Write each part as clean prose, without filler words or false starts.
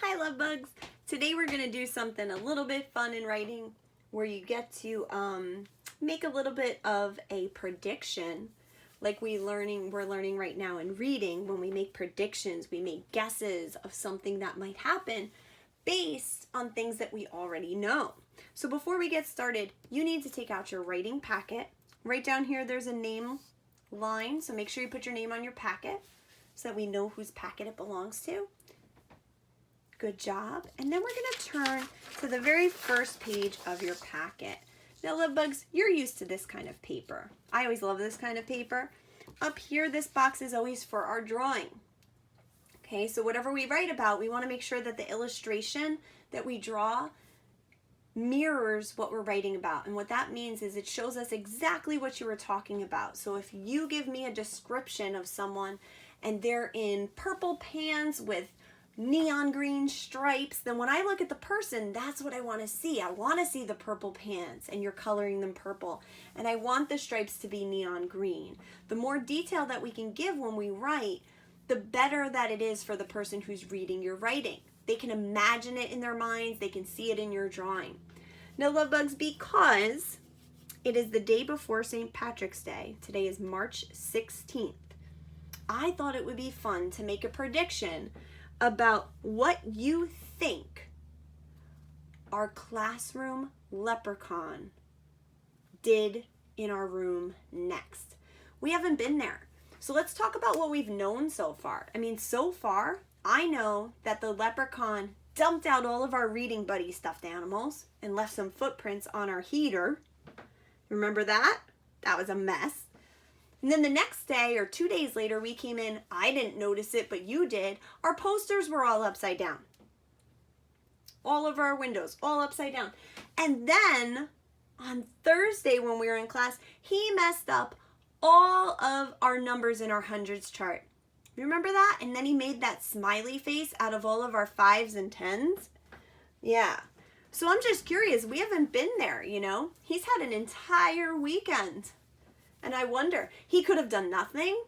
Hi love bugs. Today we're going to do something a little bit fun in writing where you get to make a little bit of a prediction like we're learning right now in reading. When we make predictions, we make guesses of something that might happen based on things that we already know. So before we get started, you need to take out your writing packet. Right down here there's a name line, so make sure you put your name on your packet so that we know whose packet it belongs to. Good job. And then we're going to turn to the very first page of your packet. Now, love bugs, you're used to this kind of paper. I always love this kind of paper. Up here, this box is always for our drawing. Okay, so whatever we write about, we want to make sure that the illustration that we draw mirrors what we're writing about. And what that means is it shows us exactly what you were talking about. So if you give me a description of someone and they're in purple pants with neon green stripes, then when I look at the person, that's what I want to see. I want to see the purple pants and you're coloring them purple. And I want the stripes to be neon green. The more detail that we can give when we write, the better that it is for the person who's reading your writing. They can imagine it in their minds. They can see it in your drawing. Now, love bugs, because it is the day before St. Patrick's Day, today is March 16th, I thought it would be fun to make a prediction about what you think our classroom leprechaun did in our room next. We haven't been there. So let's talk about what we've known so far. I mean, so far, I know that the leprechaun dumped out all of our Reading Buddy stuffed animals and left some footprints on our heater. Remember that? That was a mess. And then the next day or 2 days later, we came in. I didn't notice it, but you did. Our posters were all upside down. All of our windows, all upside down. And then on Thursday when we were in class, he messed up all of our numbers in our hundreds chart. Remember that? And then he made that smiley face out of all of our 5s and 10s. Yeah. So I'm just curious. We haven't been there, you know. He's had an entire weekend. And I wonder, he could have done nothing,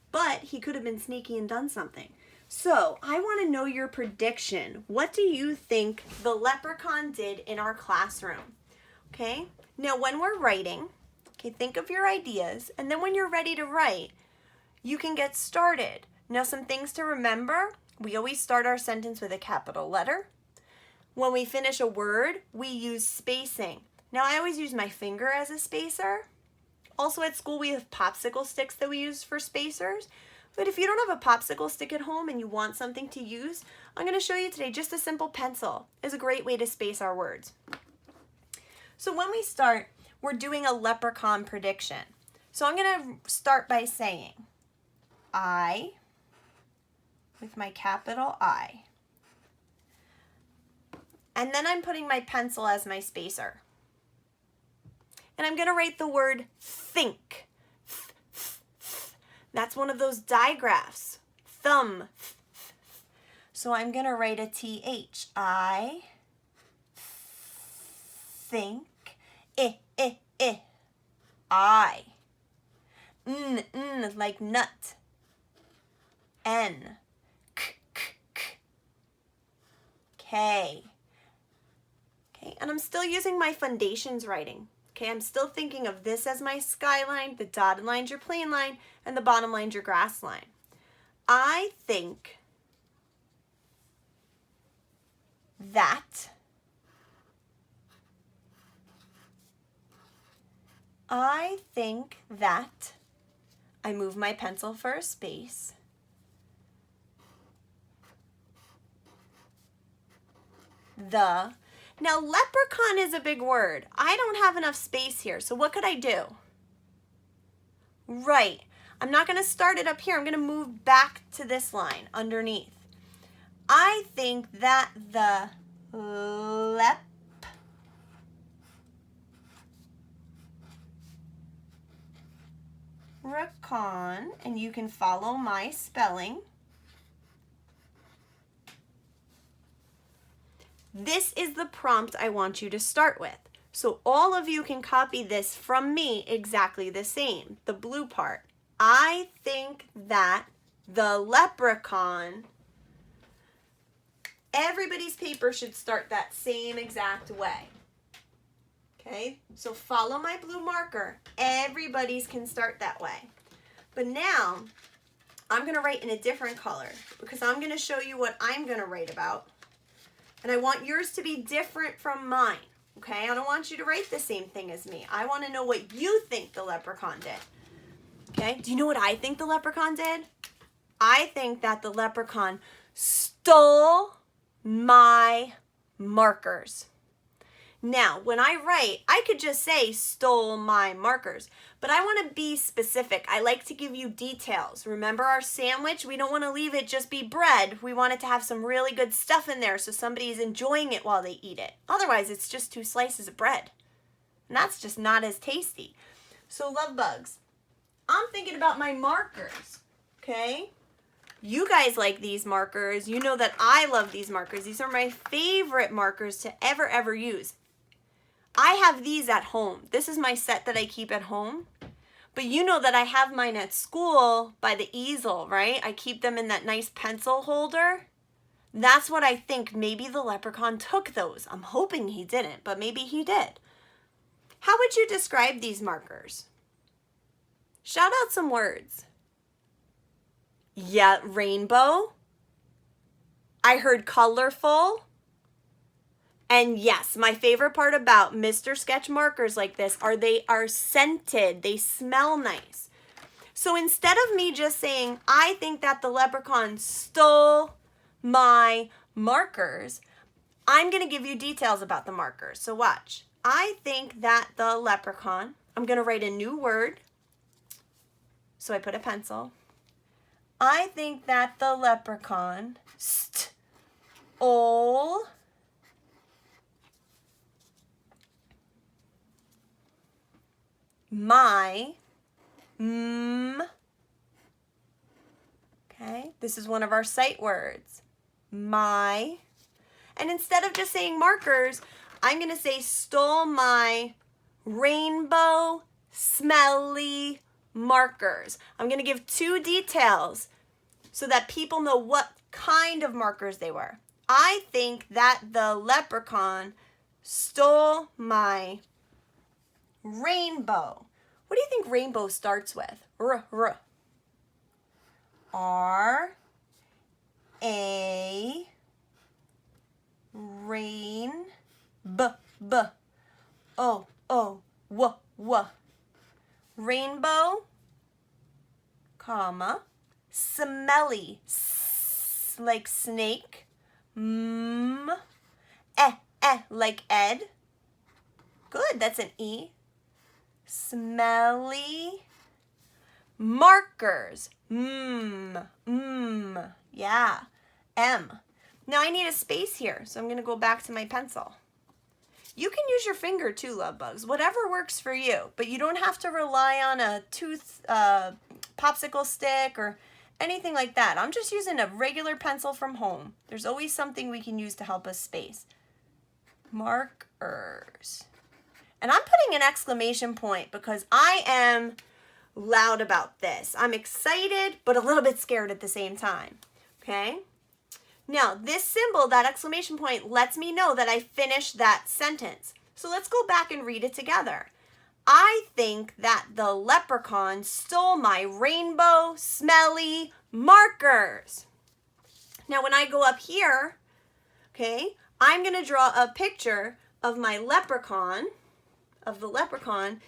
but he could have been sneaky and done something. So I want to know your prediction. What do you think the leprechaun did in our classroom? Okay. Now when we're writing, okay, think of your ideas. And then when you're ready to write, you can get started. Now some things to remember. We always start our sentence with a capital letter. When we finish a word, we use spacing. Now I always use my finger as a spacer. Also at school, we have popsicle sticks that we use for spacers. But if you don't have a popsicle stick at home and you want something to use, I'm going to show you today just a simple pencil is a great way to space our words. So when we start, we're doing a leprechaun prediction. So I'm going to start by saying I with my capital I. And then I'm putting my pencil as my spacer. And I'm going to write the word think. That's one of those digraphs. Thumb. So I'm going to write a TH. I think. I. Like nut. N. K. Okay, and I'm still using my foundations writing. Okay, I'm still thinking of this as my skyline, the dotted line's your plane line, and the bottom line's your grass line. I think that I move my pencil for a space. Now, leprechaun is a big word. I don't have enough space here, so what could I do? Right. I'm not going to start it up here. I'm going to move back to this line underneath. I think that the leprechaun, and you can follow my spelling. This is the prompt I want you to start with. So all of you can copy this from me exactly the same, the blue part. I think that the leprechaun Everybody's paper should start that same exact way. Okay, so follow my blue marker. Everybody's can start that way. But now, I'm going to write in a different color because I'm going to show you what I'm going to write about. And I want yours to be different from mine. Okay, I don't want you to write the same thing as me. I want to know what you think the leprechaun did. Okay, do you know what I think the leprechaun did? I think that the leprechaun stole my markers. Now, when I write, I could just say stole my markers, but I want to be specific. I like to give you details. Remember our sandwich? We don't want to leave it just be bread. We want it to have some really good stuff in there so somebody's enjoying it while they eat it. Otherwise, it's just 2 slices of bread. And that's just not as tasty. So, love bugs, I'm thinking about my markers, okay? You guys like these markers. You know that I love these markers. These are my favorite markers to ever use. I have these at home. This is my set that I keep at home. But you know that I have mine at school by the easel, right? I keep them in that nice pencil holder. That's what I think. Maybe the leprechaun took those. I'm hoping he didn't, but maybe he did. How would you describe these markers? Shout out some words. Yeah, rainbow. I heard colorful. And yes, my favorite part about Mr. Sketch markers like this are they are scented. They smell nice. So instead of me just saying, I think that the leprechaun stole my markers, I'm going to give you details about the markers. So watch. I think that the leprechaun, I'm going to write a new word. So I put a pencil. I think that the leprechaun stole my, okay, this is one of our sight words, my, and instead of just saying markers, I'm going to say stole my rainbow smelly markers. I'm going to give 2 details so that people know what kind of markers they were. I think that the leprechaun stole my rainbow. What do you think rainbow starts with? R. Rain. B. O. W. Rainbow, comma, smelly, like snake, like Ed. Good, that's an E. Smelly, markers, yeah, M. Now I need a space here, so I'm going to go back to my pencil. You can use your finger too, love bugs, whatever works for you, but you don't have to rely on a popsicle stick or anything like that. I'm just using a regular pencil from home. There's always something we can use to help us space. Markers. And I'm putting an exclamation point because I am loud about this. I'm excited, but a little bit scared at the same time, okay? Now, this symbol, that exclamation point, lets me know that I finished that sentence. So let's go back and read it together. I think that the leprechaun stole my rainbow smelly markers. Now, when I go up here, okay, I'm going to draw a picture of my leprechaun, of the leprechaun.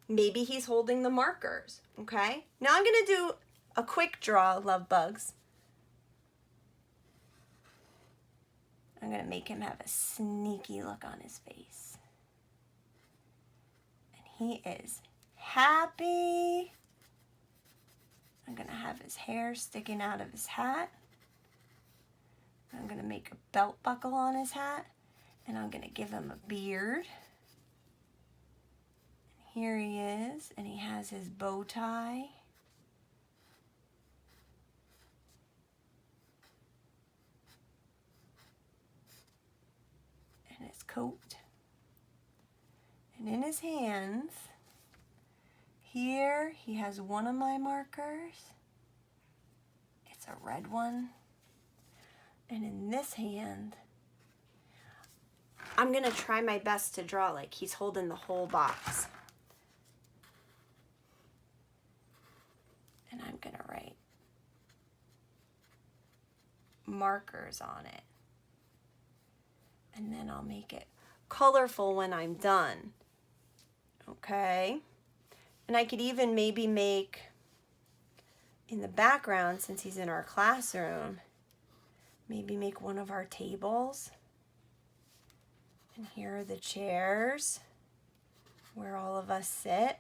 Maybe he's holding the markers, okay? Now I'm going to do a quick draw, love bugs. I'm going to make him have a sneaky look on his face. And he is happy. I'm going to have his hair sticking out of his hat. I'm going to make a belt buckle on his hat. And I'm going to give him a beard. And here he is. And he has his bow tie. And his coat. And in his hands, here he has one of my markers. It's a red one. And in this hand, I'm gonna try my best to draw like he's holding the whole box. And I'm gonna write markers on it. And then I'll make it colorful when I'm done. Okay? And I could even maybe make, in the background, since he's in our classroom, maybe make one of our tables. And here are the chairs where all of us sit.